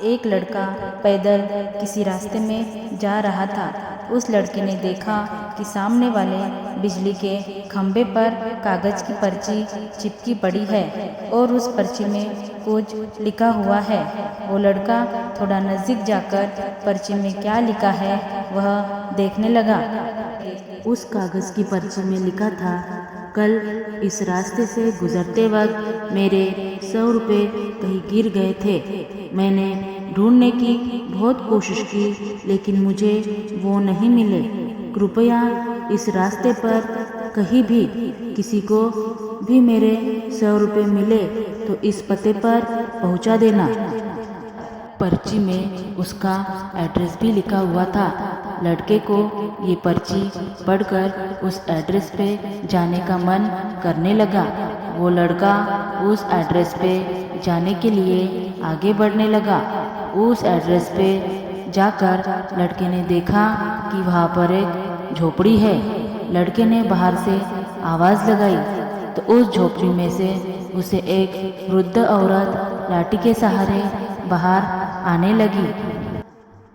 एक लड़का पैदल किसी रास्ते में जा रहा था। उस लड़के ने देखा कि सामने वाले बिजली के खंभे पर कागज की पर्ची चिपकी पड़ी है और उस पर्ची में कुछ लिखा हुआ है। वो लड़का थोड़ा नजदीक जाकर पर्ची में क्या लिखा है वह देखने लगा। उस कागज की पर्ची में लिखा था, कल इस रास्ते से गुजरते वक्त मेरे 100 रुपये कहीं गिर गए थे। मैंने ढूंढने की बहुत कोशिश की लेकिन मुझे वो नहीं मिले। कृपया इस रास्ते पर कहीं भी किसी को भी मेरे 100 रुपये मिले तो इस पते पर पहुंचा देना। पर्ची में उसका एड्रेस भी लिखा हुआ था। लड़के को ये पर्ची पढ़कर उस एड्रेस पे जाने का मन करने लगा। वो लड़का उस एड्रेस पे जाने के लिए आगे बढ़ने लगा। उस एड्रेस पे जाकर लड़के ने देखा कि वहाँ पर एक झोपड़ी है। लड़के ने बाहर से आवाज़ लगाई तो उस झोपड़ी में से उसे एक वृद्ध औरत लाठी के सहारे बाहर आने लगी।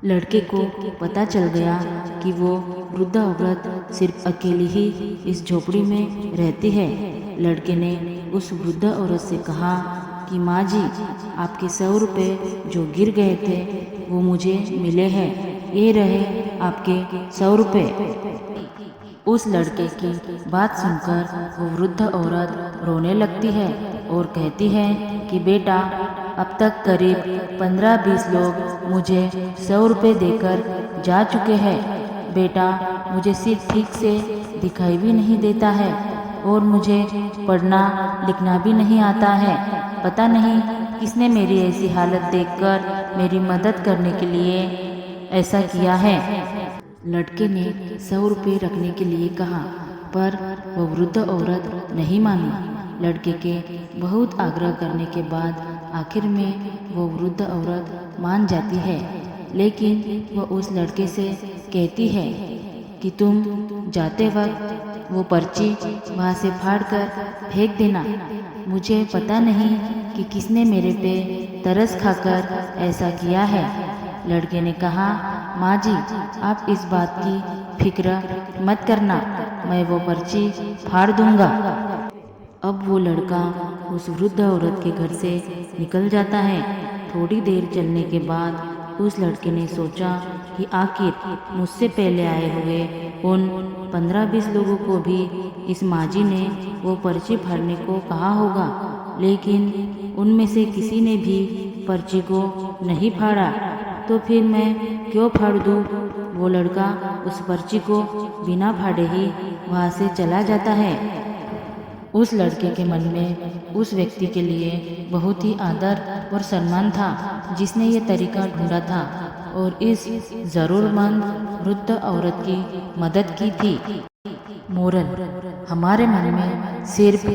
लड़के को पता चल गया कि वो वृद्ध औरत सिर्फ अकेली ही इस झोपड़ी में रहती है। लड़के ने उस वृद्ध औरत से कहा कि माँ जी, आपके 100 रुपये जो गिर गए थे वो मुझे मिले हैं, ये रहे आपके 100 रुपये। उस लड़के की बात सुनकर वो वृद्ध औरत रोने लगती है और कहती है कि बेटा, अब तक करीब 15-20 लोग मुझे 100 रुपये देकर जा चुके हैं। बेटा, मुझे सिर्फ ठीक से दिखाई भी नहीं देता है और मुझे पढ़ना लिखना भी नहीं आता है। पता नहीं किसने मेरी ऐसी हालत देखकर मेरी मदद करने के लिए ऐसा किया है। लड़के ने 100 रुपये रखने के लिए कहा पर वो वृद्ध औरत नहीं मानी। लड़के के बहुत आग्रह करने के बाद आखिर में वो वृद्ध औरत मान जाती है, लेकिन वो उस लड़के से कहती है कि तुम जाते वक्त वो पर्ची वहाँ से फाड़कर फेंक देना। मुझे पता नहीं कि किसने मेरे पे तरस खाकर ऐसा किया है। लड़के ने कहा, माँ जी, आप इस बात की फिक्र मत करना, मैं वो पर्ची फाड़ दूंगा। अब वो लड़का उस वृद्ध औरत के घर से निकल जाता है। थोड़ी देर चलने के बाद उस लड़के ने सोचा कि आखिर मुझसे पहले आए हुए उन 15-20 लोगों को भी इस माजी ने वो पर्ची फाड़ने को कहा होगा, लेकिन उनमें से किसी ने भी पर्ची को नहीं फाड़ा, तो फिर मैं क्यों फाड़ दूँ। वो लड़का उस पर्ची को बिना फाड़े ही वहाँ से चला जाता है। उस लड़के के मन में उस व्यक्ति के लिए बहुत ही आदर और सम्मान था जिसने ये तरीका ढूंढा था और इस ज़रूरतमंद वृद्ध औरत की मदद की थी। मोरल: हमारे मन में सिर्फ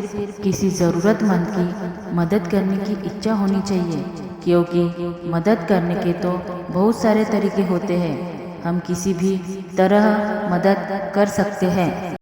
किसी ज़रूरतमंद की मदद करने की इच्छा होनी चाहिए, क्योंकि मदद करने के तो बहुत सारे तरीके होते हैं। हम किसी भी तरह मदद कर सकते हैं।